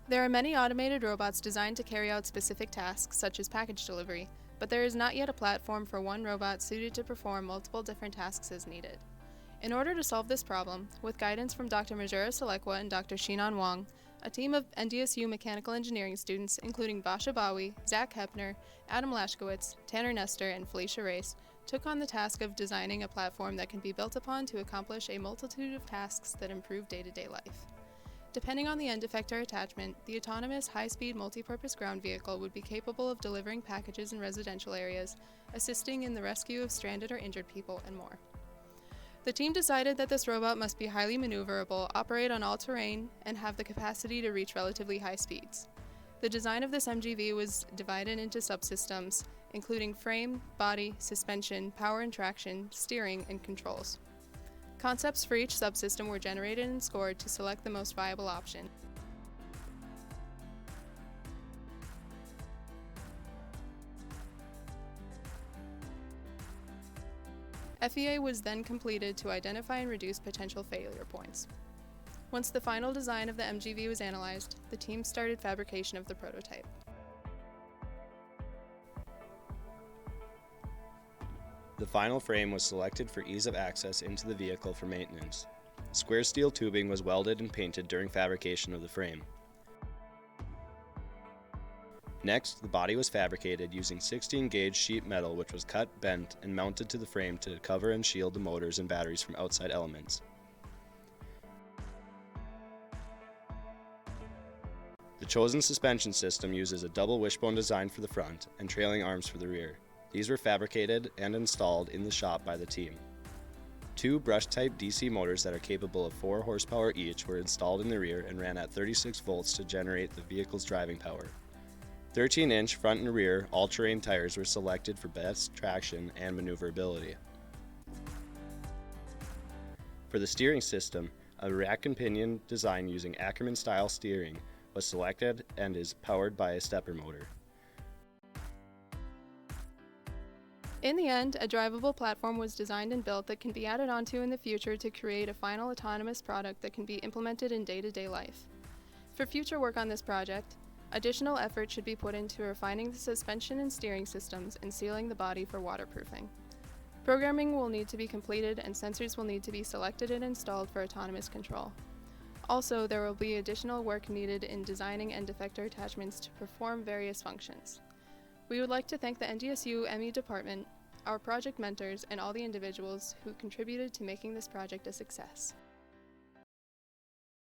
There are many automated robots designed to carry out specific tasks, such as package delivery, but there is not yet a platform for one robot suited to perform multiple different tasks as needed. In order to solve this problem, with guidance from Dr. Majura Selekwa and Dr. Xinnan Wang, a team of NDSU mechanical engineering students, including Basha Bawi, Zachariah Heppner, Adam Laschkewitz, Tanner Nestor, and Felicia Race, took on the task of designing a platform that can be built upon to accomplish a multitude of tasks that improve day-to-day life. Depending on the end-effector attachment, the autonomous high-speed multipurpose ground vehicle would be capable of delivering packages in residential areas, assisting in the rescue of stranded or injured people, and more. The team decided that this robot must be highly maneuverable, operate on all terrain, and have the capacity to reach relatively high speeds. The design of this MGV was divided into subsystems, including frame, body, suspension, power and traction, steering, and controls. Concepts for each subsystem were generated and scored to select the most viable option. FEA was then completed to identify and reduce potential failure points. Once the final design of the MGV was analyzed, the team started fabrication of the prototype. The final frame was selected for ease of access into the vehicle for maintenance. Square steel tubing was welded and painted during fabrication of the frame. Next, the body was fabricated using 16-gauge sheet metal, which was cut, bent, and mounted to the frame to cover and shield the motors and batteries from outside elements. The chosen suspension system uses a double wishbone design for the front and trailing arms for the rear. These were fabricated and installed in the shop by the team. 2 brush-type DC motors that are capable of 4 horsepower each were installed in the rear and ran at 36 volts to generate the vehicle's driving power. 13-inch front and rear all-terrain tires were selected for best traction and maneuverability. For the steering system, a rack and pinion design using Ackerman-style steering was selected and is powered by a stepper motor. In the end, a drivable platform was designed and built that can be added onto in the future to create a final autonomous product that can be implemented in day-to-day life. For future work on this project, additional effort should be put into refining the suspension and steering systems and sealing the body for waterproofing. Programming will need to be completed and sensors will need to be selected and installed for autonomous control. Also, there will be additional work needed in designing end-effector attachments to perform various functions. We would like to thank the NDSU ME department, our project mentors, and all the individuals who contributed to making this project a success.